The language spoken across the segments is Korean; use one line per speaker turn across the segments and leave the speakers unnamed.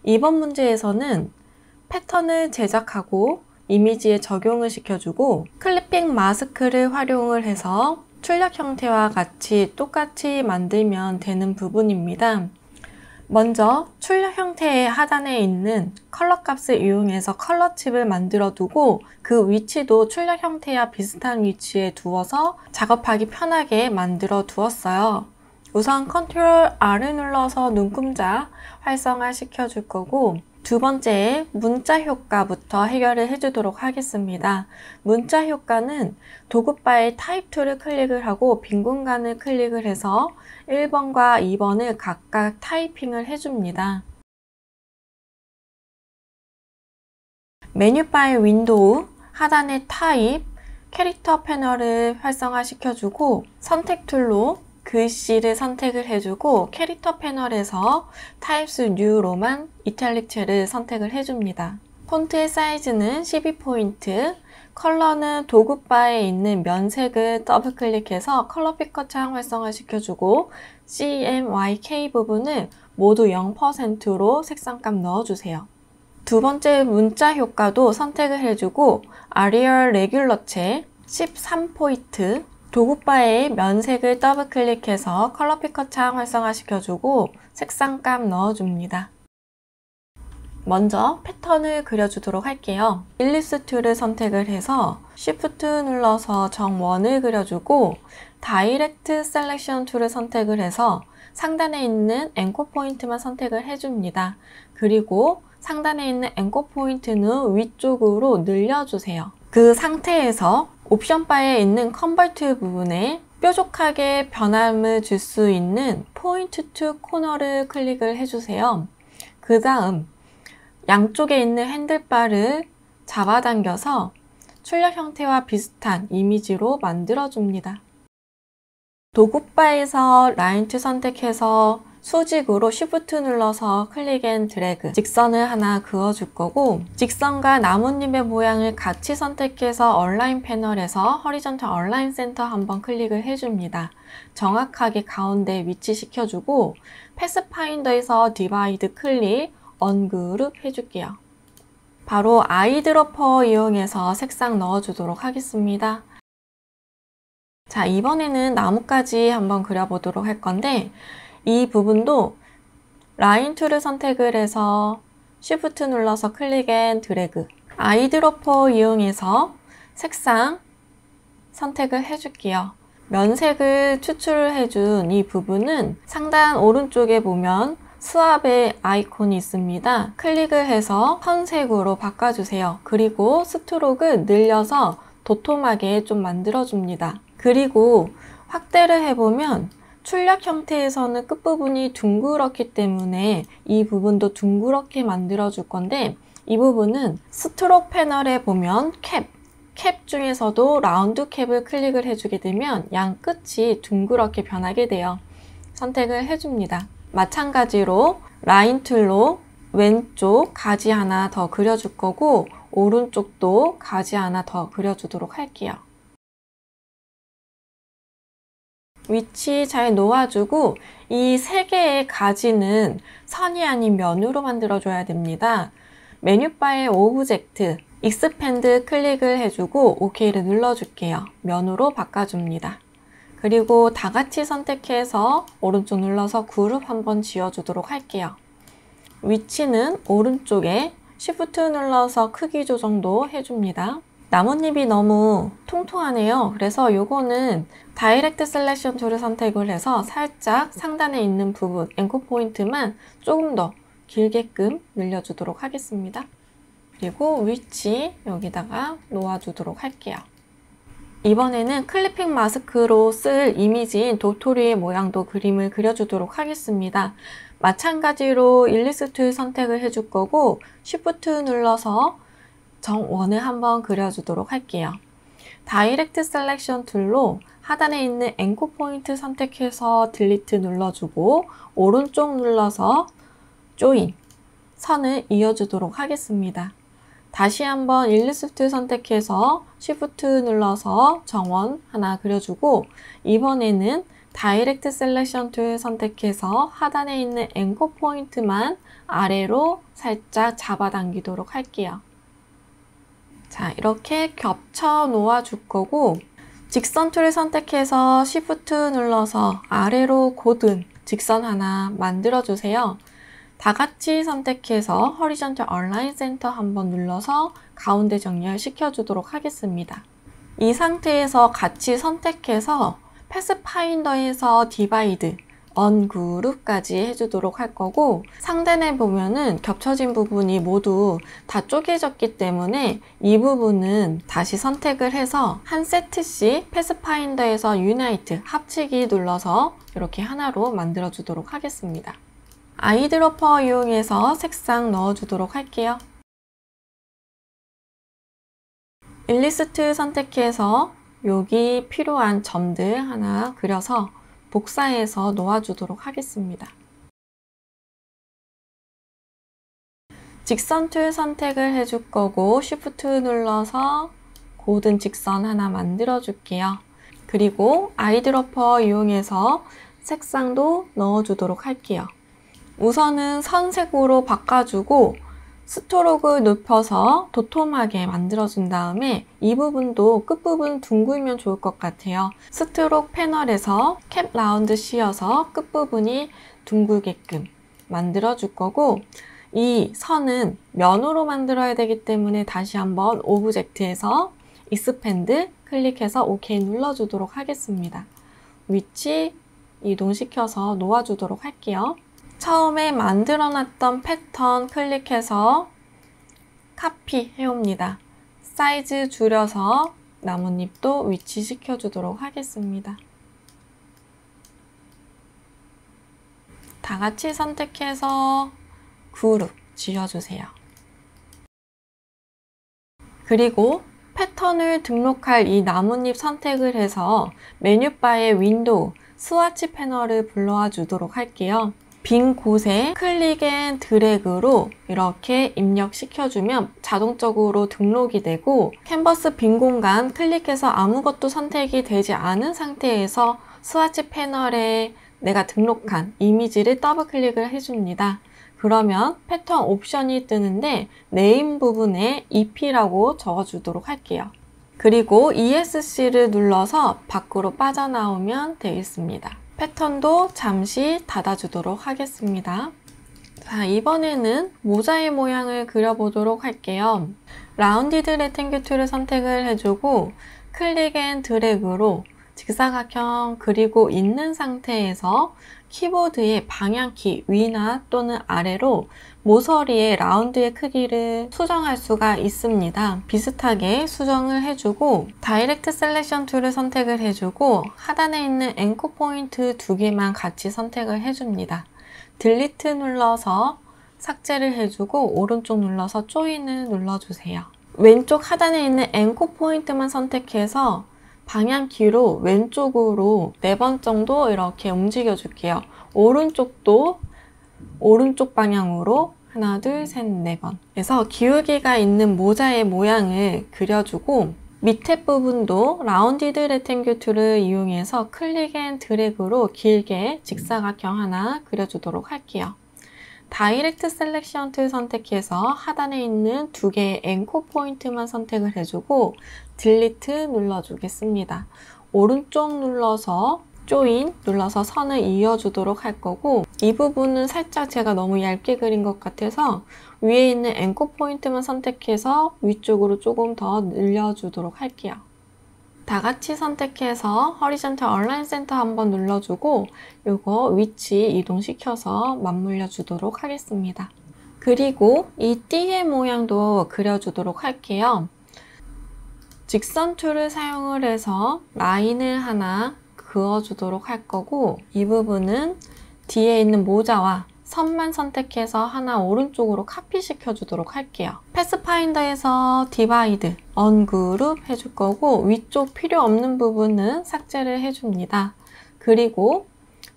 이번 문제에서는 패턴을 제작하고 이미지에 적용을 시켜주고 클리핑 마스크를 활용을 해서 출력 형태와 같이 똑같이 만들면 되는 부분입니다. 먼저 출력 형태의 하단에 있는 컬러 값을 이용해서 컬러 칩을 만들어 두고 그 위치도 출력 형태와 비슷한 위치에 두어서 작업하기 편하게 만들어 두었어요. 우선 컨트롤 R을 눌러서 눈금자 활성화 시켜 줄 거고, 두 번째 문자 효과부터 해결을 해주도록 하겠습니다. 문자 효과는 도구 파일 타입 2를 클릭을 하고 빈 공간을 클릭을 해서 1번과 2번을 각각 타이핑을 해줍니다. 메뉴 파일 윈도우 하단의 타입, 캐릭터 패널을 활성화 시켜주고 선택 툴로 글씨를 선택을 해주고 캐릭터 패널에서 타입스 뉴로만 이탈릭 체를 선택을 해줍니다. 폰트의 사이즈는 12포인트, 컬러는 도구 바에 있는 면색을 더블 클릭해서 컬러 피커 창 활성화 시켜주고 CMYK 부분을 모두 0%로 색상값 넣어주세요. 두 번째 문자 효과도 선택을 해주고 아리얼 레귤러체 13포인트, 도구바에 면색을 더블 클릭해서 컬러 피커 창 활성화 시켜주고 색상값 넣어줍니다. 먼저 패턴을 그려주도록 할게요. 일립스 툴을 선택을 해서 Shift 눌러서 정원을 그려주고 다이렉트 셀렉션 툴을 선택을 해서 상단에 있는 앵커 포인트만 선택을 해줍니다. 그리고 상단에 있는 앵커 포인트는 위쪽으로 늘려주세요. 그 상태에서 옵션 바에 있는 컨버트 부분에 뾰족하게 변함을 줄 수 있는 포인트 투 코너를 클릭을 해주세요. 그 다음 양쪽에 있는 핸들바를 잡아당겨서 출력 형태와 비슷한 이미지로 만들어줍니다. 도구바에서 라인 툴 선택해서 수직으로 Shift 눌러서 클릭 앤 드래그 직선을 하나 그어줄 거고, 직선과 나뭇잎의 모양을 같이 선택해서 얼라인 패널에서 허리전탈 얼라인 센터 한번 클릭을 해줍니다. 정확하게 가운데 위치시켜주고 패스파인더에서 디바이드 클릭, 언그룹 해줄게요. 바로 아이드로퍼 이용해서 색상 넣어주도록 하겠습니다. 자, 이번에는 나뭇가지 한번 그려보도록 할 건데, 이 부분도 라인 툴을 선택을 해서 Shift 눌러서 클릭 앤 드래그, 아이드로퍼 이용해서 색상 선택을 해줄게요. 면색을 추출을 해준 이 부분은 상단 오른쪽에 보면 스왑의 아이콘이 있습니다. 클릭을 해서 선색으로 바꿔주세요. 그리고 스트로크를 늘려서 도톰하게 좀 만들어줍니다. 그리고 확대를 해보면 출력 형태에서는 끝부분이 둥그렇기 때문에 이 부분도 둥그렇게 만들어 줄 건데, 이 부분은 스트로크 패널에 보면 캡 중에서도 라운드 캡을 클릭을 해주게 되면 양 끝이 둥그렇게 변하게 돼요. 선택을 해줍니다. 마찬가지로 라인 툴로 왼쪽 가지 하나 더 그려줄 거고 오른쪽도 가지 하나 더 그려주도록 할게요. 위치 잘 놓아주고 이 세 개의 가지는 선이 아닌 면으로 만들어줘야 됩니다. 메뉴바의 오브젝트, 익스펜드 클릭을 해주고 OK를 눌러줄게요. 면으로 바꿔줍니다. 그리고 다 같이 선택해서 오른쪽 눌러서 그룹 한번 지어주도록 할게요. 위치는 오른쪽에 Shift 눌러서 크기 조정도 해줍니다. 나뭇잎이 너무 통통하네요. 그래서 요거는 다이렉트 셀렉션 툴을 선택을 해서 살짝 상단에 있는 부분, 앵커 포인트만 조금 더 길게끔 늘려주도록 하겠습니다. 그리고 위치 여기다가 놓아주도록 할게요. 이번에는 클리핑 마스크로 쓸 이미지인 도토리의 모양도 그림을 그려주도록 하겠습니다. 마찬가지로 일리스 툴 선택을 해줄 거고 Shift 눌러서 정원을 한번 그려주도록 할게요. 다이렉트 셀렉션 툴로 하단에 있는 앵커 포인트 선택해서 딜리트 눌러주고 오른쪽 눌러서 조인, 선을 이어주도록 하겠습니다. 다시 한번 일리스 툴 선택해서 Shift 눌러서 정원 하나 그려주고 이번에는 다이렉트 셀렉션 툴 선택해서 하단에 있는 앵커 포인트만 아래로 살짝 잡아당기도록 할게요. 자, 이렇게 겹쳐 놓아 줄 거고, 직선 툴을 선택해서 Shift 눌러서 아래로 고든 직선 하나 만들어 주세요. 다 같이 선택해서 호리존털 얼라인 센터 한번 눌러서 가운데 정렬 시켜주도록 하겠습니다. 이 상태에서 같이 선택해서 패스파인더에서 디바이드, 언그룹까지 해주도록 할 거고, 상단에 보면은 겹쳐진 부분이 모두 다 쪼개졌기 때문에 이 부분은 다시 선택을 해서 한 세트씩 패스파인더에서 유나이트, 합치기 눌러서 이렇게 하나로 만들어 주도록 하겠습니다. 아이드로퍼 이용해서 색상 넣어주도록 할게요. 일리스트 선택해서 여기 필요한 점들 하나 그려서 복사해서 놓아주도록 하겠습니다. 직선 툴 선택을 해줄 거고 Shift 눌러서 고든 직선 하나 만들어 줄게요. 그리고 아이드로퍼 이용해서 색상도 넣어주도록 할게요. 우선은 선색으로 바꿔주고 스트로크 눕혀서 도톰하게 만들어준 다음에 이 부분도 끝부분 둥글면 좋을 것 같아요. 스트로크 패널에서 캡 라운드 씌워서 끝부분이 둥글게끔 만들어줄 거고, 이 선은 면으로 만들어야 되기 때문에 다시 한번 오브젝트에서 익스펜드 클릭해서 OK 눌러주도록 하겠습니다. 위치 이동시켜서 놓아주도록 할게요. 처음에 만들어놨던 패턴 클릭해서 카피 해옵니다. 사이즈 줄여서 나뭇잎도 위치시켜 주도록 하겠습니다. 다 같이 선택해서 그룹 지어주세요. 그리고 패턴을 등록할 이 나뭇잎 선택을 해서 메뉴바의 윈도우, 스와치 패널을 불러와 주도록 할게요. 빈 곳에 클릭 앤 드래그로 이렇게 입력시켜주면 자동적으로 등록이 되고, 캔버스 빈 공간 클릭해서 아무것도 선택이 되지 않은 상태에서 스와치 패널에 내가 등록한 이미지를 더블 클릭을 해줍니다. 그러면 패턴 옵션이 뜨는데 네임 부분에 EP라고 적어주도록 할게요. 그리고 ESC를 눌러서 밖으로 빠져나오면 되겠습니다. 패턴도 잠시 닫아주도록 하겠습니다. 자, 이번에는 모자의 모양을 그려보도록 할게요. 라운디드 레탱글 툴을 선택을 해주고 클릭 앤 드래그로 직사각형 그리고 있는 상태에서 키보드의 방향키 위나 또는 아래로 모서리의 라운드의 크기를 수정할 수가 있습니다. 비슷하게 수정을 해주고 다이렉트 셀렉션 툴을 선택을 해주고 하단에 있는 앵커 포인트 2개만 같이 선택을 해줍니다. 딜리트 눌러서 삭제를 해주고 오른쪽 눌러서 조인을 눌러주세요. 왼쪽 하단에 있는 앵커 포인트만 선택해서 방향키로 왼쪽으로 4번 정도 이렇게 움직여 줄게요. 오른쪽도 오른쪽 방향으로 하나, 둘, 셋, 4번. 그래서 기울기가 있는 모자의 모양을 그려주고 밑에 부분도 라운디드 레탱글 툴을 이용해서 클릭 앤 드래그로 길게 직사각형 하나 그려주도록 할게요. 다이렉트 셀렉션 툴 선택해서 하단에 있는 2개의 앵커 포인트만 선택을 해주고 딜리트 눌러주겠습니다. 오른쪽 눌러서 조인 눌러서 선을 이어주도록 할 거고, 이 부분은 살짝 제가 너무 얇게 그린 것 같아서 위에 있는 앵커 포인트만 선택해서 위쪽으로 조금 더 늘려주도록 할게요. 다 같이 선택해서 호리존털 얼라인 센터 한번 눌러주고 이거 위치 이동시켜서 맞물려 주도록 하겠습니다. 그리고 이 띠의 모양도 그려주도록 할게요. 직선 툴을 사용을 해서 라인을 하나 그어주도록 할 거고, 이 부분은 뒤에 있는 모자와 선만 선택해서 하나 오른쪽으로 카피시켜 주도록 할게요. 패스파인더에서 디바이드, 언그룹 해줄 거고 위쪽 필요 없는 부분은 삭제를 해줍니다. 그리고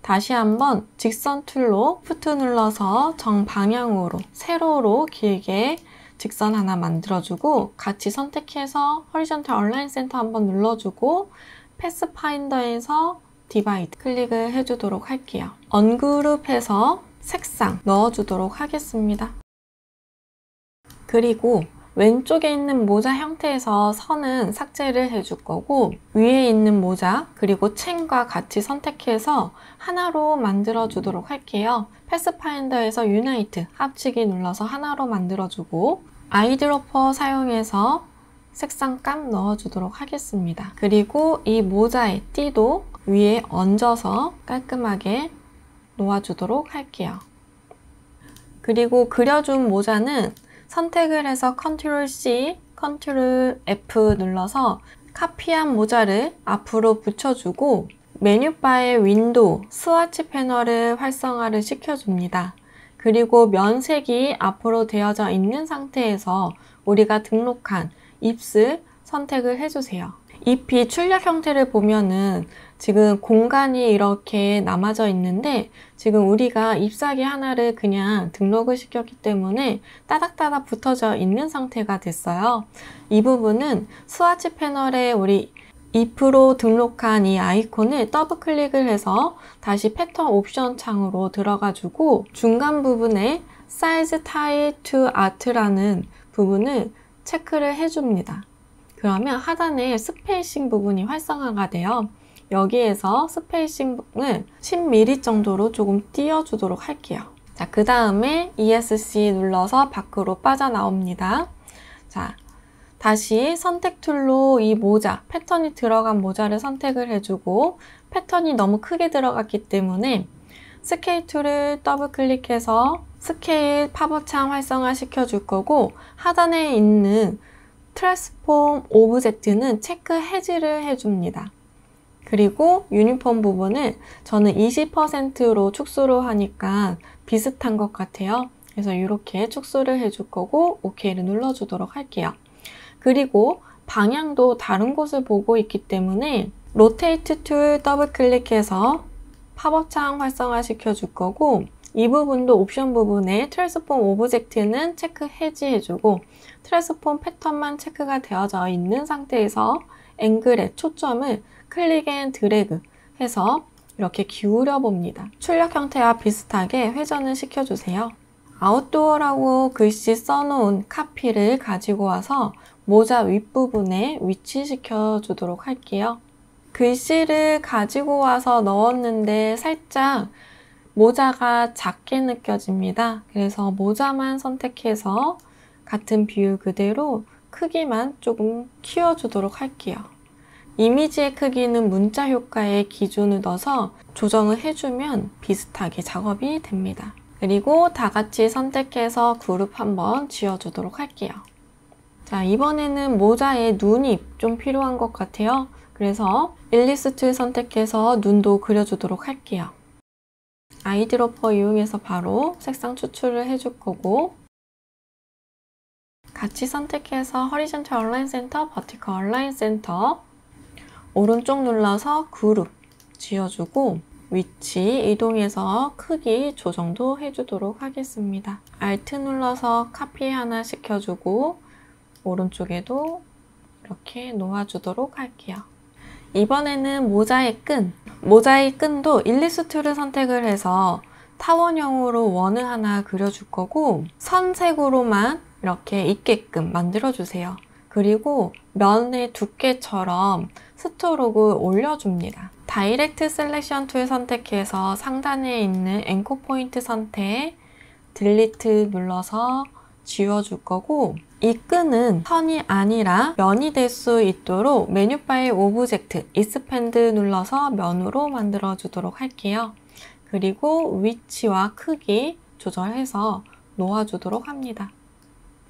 다시 한번 직선 툴로 Shift 눌러서 정방향으로 세로로 길게 직선 하나 만들어주고 같이 선택해서 호리존털 얼라인 센터 한번 눌러주고 패스파인더에서 디바이드 클릭을 해주도록 할게요. 언그룹해서 색상 넣어주도록 하겠습니다. 그리고 왼쪽에 있는 모자 형태에서 선은 삭제를 해줄 거고, 위에 있는 모자 그리고 챙과 같이 선택해서 하나로 만들어 주도록 할게요. 패스파인더에서 유나이트 합치기 눌러서 하나로 만들어 주고, 아이드로퍼 사용해서 색상감 넣어 주도록 하겠습니다. 그리고 이 모자의 띠도 위에 얹어서 깔끔하게 놓아 주도록 할게요. 그리고 그려준 모자는 선택을 해서 컨트롤 C, 컨트롤 F 눌러서 카피한 모자를 앞으로 붙여주고, 메뉴바의 윈도우, 스와치 패널을 활성화를 시켜줍니다. 그리고 면색이 앞으로 되어져 있는 상태에서 우리가 등록한 잎을 선택을 해주세요. 잎이 출력 형태를 보면은 지금 공간이 이렇게 남아져 있는데, 지금 우리가 잎사귀 하나를 그냥 등록을 시켰기 때문에 따닥따닥 붙어져 있는 상태가 됐어요. 이 부분은 스와치 패널에 우리 잎으로 등록한 이 아이콘을 더블 클릭을 해서 다시 패턴 옵션 창으로 들어가지고 중간 부분에 사이즈 타일 투 아트라는 부분을 체크를 해줍니다. 그러면 하단에 스페이싱 부분이 활성화가 돼요. 여기에서 스페이싱을 10mm 정도로 조금 띄워주도록 할게요. 자, 그 다음에 ESC 눌러서 밖으로 빠져나옵니다. 자, 다시 선택 툴로 이 모자, 패턴이 들어간 모자를 선택을 해주고, 패턴이 너무 크게 들어갔기 때문에 스케일 툴을 더블 클릭해서 스케일 팝업창 활성화 시켜줄 거고, 하단에 있는 트랜스폼 오브젝트는 체크 해지를 해줍니다. 그리고 유니폼 부분을 저는 20%로 축소를 하니까 비슷한 것 같아요. 그래서 이렇게 축소를 해줄 거고 OK를 눌러주도록 할게요. 그리고 방향도 다른 곳을 보고 있기 때문에 로테이트 툴 더블 클릭해서 팝업창 활성화 시켜줄 거고, 이 부분도 옵션 부분에 트랜스폼 오브젝트는 체크 해지해주고, 트랜스폼 패턴만 체크가 되어져 있는 상태에서 앵글의 초점을 클릭 앤 드래그 해서 이렇게 기울여 봅니다. 출력 형태와 비슷하게 회전을 시켜주세요. 아웃도어라고 글씨 써놓은 카피를 가지고 와서 모자 윗부분에 위치시켜 주도록 할게요. 글씨를 가지고 와서 넣었는데 살짝 모자가 작게 느껴집니다. 그래서 모자만 선택해서 같은 비율 그대로 크기만 조금 키워주도록 할게요. 이미지의 크기는 문자 효과의 기준을 넣어서 조정을 해주면 비슷하게 작업이 됩니다. 그리고 다 같이 선택해서 그룹 한번 지어주도록 할게요. 자, 이번에는 모자에 눈이 좀 필요한 것 같아요. 그래서 일리스 툴 선택해서 눈도 그려주도록 할게요. 아이드로퍼 이용해서 바로 색상 추출을 해줄 거고, 같이 선택해서 허리존털 얼라인 센터, 버티컬 얼라인 센터, 오른쪽 눌러서 그룹 지어주고 위치 이동해서 크기 조정도 해주도록 하겠습니다. Alt 눌러서 카피 하나 시켜주고 오른쪽에도 이렇게 놓아주도록 할게요. 이번에는 모자의 끈. 모자의 끈도 일리스 툴을 선택을 해서 타원형으로 원을 하나 그려줄 거고, 선색으로만 이렇게 있게끔 만들어주세요. 그리고 면의 두께처럼 스트로크를 올려줍니다. 다이렉트 셀렉션 툴 선택해서 상단에 있는 앵커 포인트 선택, 딜리트 눌러서 지워줄 거고, 이 끈은 선이 아니라 면이 될 수 있도록 메뉴바의 오브젝트, 익스펜드 눌러서 면으로 만들어 주도록 할게요. 그리고 위치와 크기 조절해서 놓아주도록 합니다.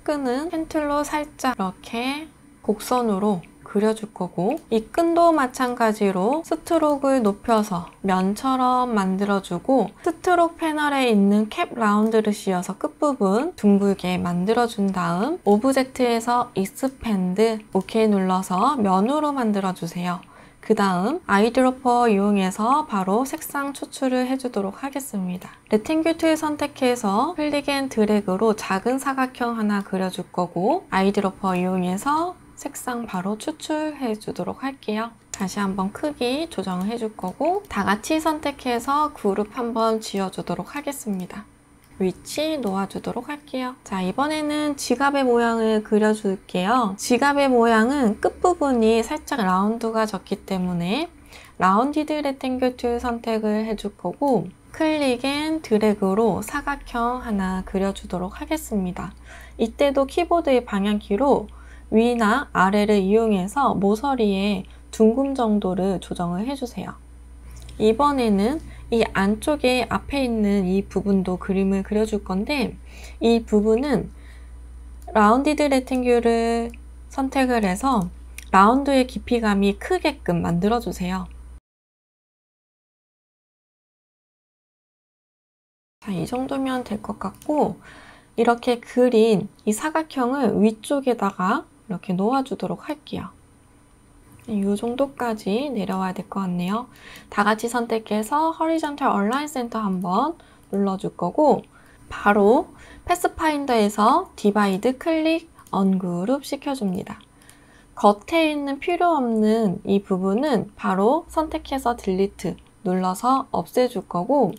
끈은 펜툴로 살짝 이렇게 곡선으로 그려줄 거고, 이 끈도 마찬가지로 스트로크를 높여서 면처럼 만들어주고, 스트로크 패널에 있는 캡 라운드를 씌워서 끝부분 둥글게 만들어준 다음 오브젝트에서 익스펜드 OK 눌러서 면으로 만들어주세요. 그 다음 아이드로퍼 이용해서 바로 색상 추출을 해주도록 하겠습니다. 레탱글 툴 선택해서 클릭 앤 드래그로 작은 사각형 하나 그려줄 거고, 아이드로퍼 이용해서 색상 바로 추출해 주도록 할게요. 다시 한번 크기 조정을 해줄 거고 다 같이 선택해서 그룹 한번 지어주도록 하겠습니다. 위치 놓아주도록 할게요. 자, 이번에는 지갑의 모양을 그려줄게요. 지갑의 모양은 끝부분이 살짝 라운드가 졌기 때문에 라운디드 레탱글 툴 선택을 해줄 거고 클릭 앤 드래그로 사각형 하나 그려주도록 하겠습니다. 이때도 키보드의 방향키로 위나 아래를 이용해서 모서리에 둥금 정도를 조정을 해주세요. 이번에는 이 안쪽에 앞에 있는 이 부분도 그림을 그려줄 건데 이 부분은 라운디드 레탱귤을 선택을 해서 라운드의 깊이감이 크게끔 만들어주세요. 자, 이 정도면 될 것 같고 이렇게 그린 이 사각형을 위쪽에다가 이렇게 놓아주도록 할게요. 이 정도까지 내려와야 될 것 같네요. 다 같이 선택해서 Horizontal Align Center 한번 눌러줄 거고 바로 패스파인더에서 디바이드 클릭 언그룹 시켜줍니다. 겉에 있는 필요 없는 이 부분은 바로 선택해서 딜리트 눌러서 없애줄 거고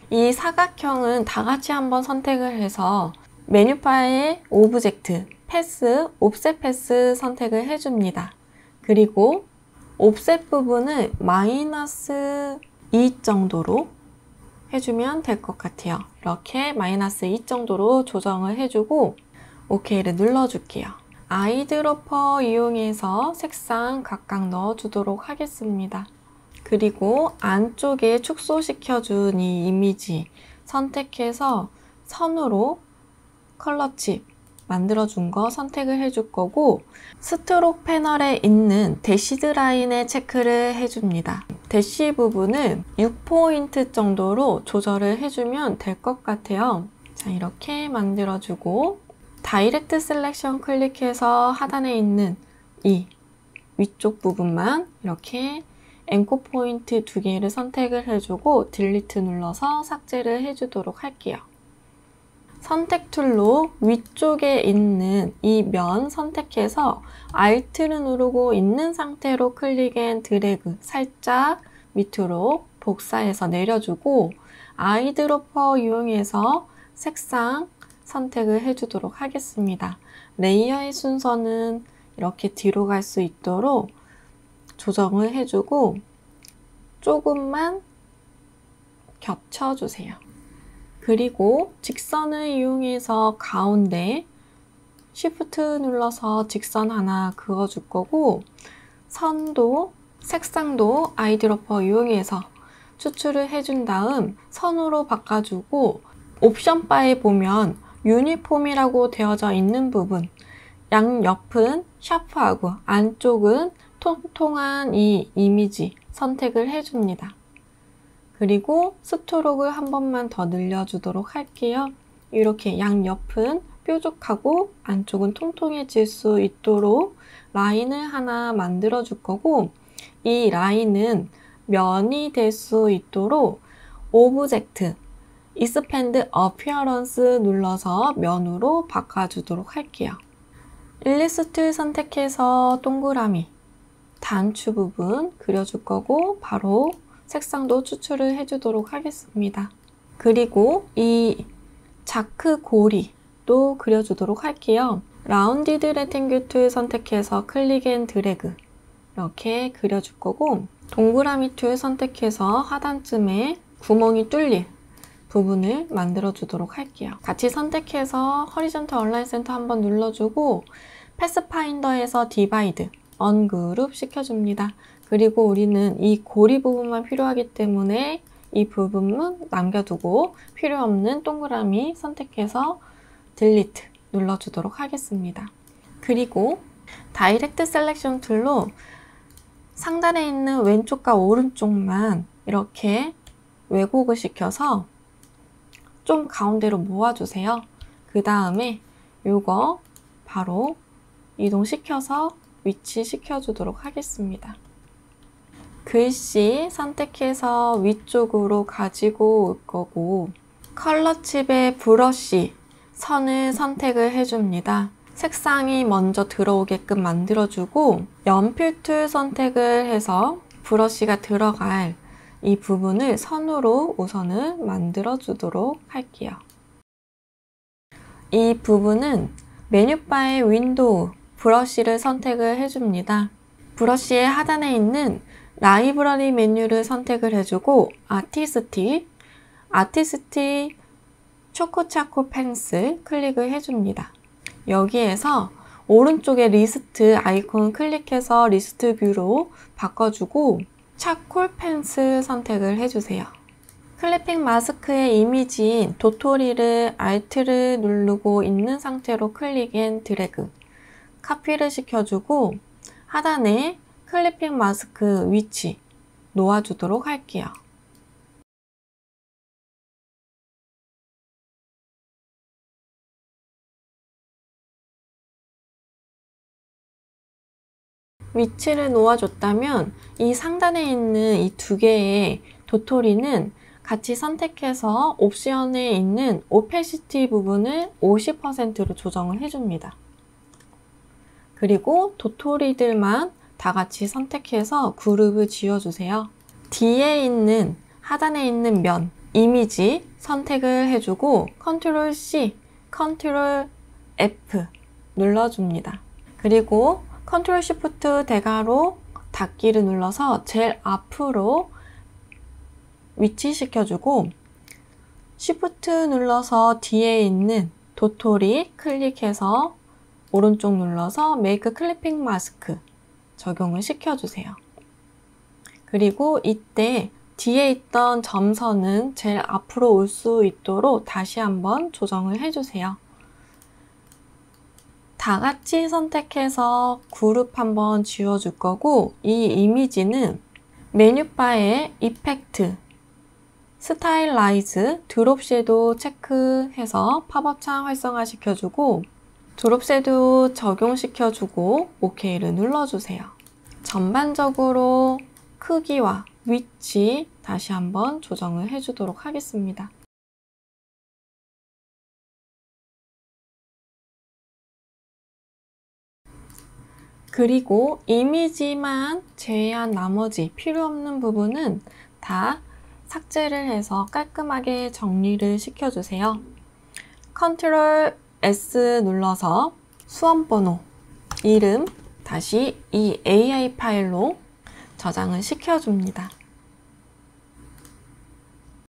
이 사각형은 다 같이 한번 선택을 해서 메뉴바에 오브젝트, 패스, 옵셋 패스 선택을 해줍니다. 그리고 옵셋 부분을 -2 정도로 해주면 될 것 같아요. 이렇게 -2 정도로 조정을 해주고 OK를 눌러줄게요. 아이드로퍼 이용해서 색상 각각 넣어주도록 하겠습니다. 그리고 안쪽에 축소시켜준 이 이미지 선택해서 선으로 컬러 칩 만들어준 거 선택을 해줄 거고 스트록 패널에 있는 대시드 라인에 체크를 해줍니다. 대시 부분을 6포인트 정도로 조절을 해주면 될 것 같아요. 자, 이렇게 만들어주고 다이렉트 셀렉션 클릭해서 하단에 있는 이 위쪽 부분만 이렇게 앵커 포인트 2개를 선택을 해주고 딜리트 눌러서 삭제를 해주도록 할게요. 선택 툴로 위쪽에 있는 이 면 선택해서 Alt를 누르고 있는 상태로 클릭 앤 드래그 살짝 밑으로 복사해서 내려주고 아이드로퍼 이용해서 색상 선택을 해주도록 하겠습니다. 레이어의 순서는 이렇게 뒤로 갈 수 있도록 조정을 해주고 조금만 겹쳐주세요. 그리고 직선을 이용해서 가운데 Shift 눌러서 직선 하나 그어줄 거고 선도, 색상도 아이드로퍼 이용해서 추출을 해준 다음 선으로 바꿔주고 옵션 바에 보면 유니폼이라고 되어져 있는 부분 양옆은 샤프하고 안쪽은 통통한 이 이미지 선택을 해줍니다. 그리고 스트로크를 한 번만 더 늘려주도록 할게요. 이렇게 양옆은 뾰족하고 안쪽은 통통해질 수 있도록 라인을 하나 만들어 줄 거고 이 라인은 면이 될 수 있도록 오브젝트, Expand Appearance 눌러서 면으로 바꿔주도록 할게요. 일리스트 선택해서 동그라미, 단추 부분 그려줄 거고 바로 색상도 추출을 해주도록 하겠습니다. 그리고 이 자크 고리도 그려주도록 할게요. 라운디드 레탱글 툴 선택해서 클릭 앤 드래그 이렇게 그려줄 거고 동그라미 툴 선택해서 하단쯤에 구멍이 뚫릴 부분을 만들어 주도록 할게요. 같이 선택해서 Horizontal Align Center 한번 눌러주고 패스파인더에서 디바이드 언그룹 시켜줍니다. 그리고 우리는 이 고리 부분만 필요하기 때문에 이 부분은 남겨두고 필요 없는 동그라미 선택해서 딜리트 눌러주도록 하겠습니다. 그리고 다이렉트 셀렉션 툴로 상단에 있는 왼쪽과 오른쪽만 이렇게 왜곡을 시켜서 좀 가운데로 모아주세요. 그 다음에 이거 바로 이동시켜서 위치시켜주도록 하겠습니다. 글씨 선택해서 위쪽으로 가지고 올 거고 컬러 칩의 브러쉬 선을 선택을 해줍니다. 색상이 먼저 들어오게끔 만들어주고 연필 툴 선택을 해서 브러쉬가 들어갈 이 부분을 선으로 우선은 만들어주도록 할게요. 이 부분은 메뉴바의 윈도우, 브러쉬를 선택을 해줍니다. 브러쉬의 하단에 있는 라이브러리 메뉴를 선택을 해주고 아티스티 초코차코 펜슬 클릭을 해줍니다. 여기에서 오른쪽에 리스트 아이콘 클릭해서 리스트 뷰로 바꿔주고 차콜 펜슬 선택을 해주세요. 클리핑 마스크의 이미지인 도토리를 Alt를 누르고 있는 상태로 클릭 앤 드래그 카피를 시켜주고 하단에 클리핑 마스크 위치 놓아주도록 할게요. 위치를 놓아줬다면 이 상단에 있는 이 두 개의 도토리는 같이 선택해서 옵션에 있는 오페시티 부분을 50%로 조정을 해줍니다. 그리고 도토리들만 다 같이 선택해서 그룹을 지어주세요. 뒤에 있는 하단에 있는 면, 이미지 선택을 해주고 컨트롤 C, 컨트롤 F 눌러줍니다. 그리고 컨트롤 시프트 대괄호 닫기를 눌러서 제일 앞으로 위치시켜주고 시프트 눌러서 뒤에 있는 도토리 클릭해서 오른쪽 눌러서 메이크 클리핑 마스크 적용을 시켜주세요. 그리고 이때 뒤에 있던 점선은 제일 앞으로 올 수 있도록 다시 한번 조정을 해주세요. 다 같이 선택해서 그룹 한번 지워줄 거고 이 이미지는 메뉴바에 이펙트, 스타일라이즈, 드롭 섀도우 체크해서 팝업창 활성화 시켜주고 드롭 섀도우 적용시켜주고 OK를 눌러주세요. 전반적으로 크기와 위치 다시 한번 조정을 해주도록 하겠습니다. 그리고 이미지만 제외한 나머지 필요 없는 부분은 다 삭제를 해서 깔끔하게 정리를 시켜주세요. 컨트롤 S 눌러서 수험번호, 이름 다시 이 AI 파일로 저장을 시켜줍니다.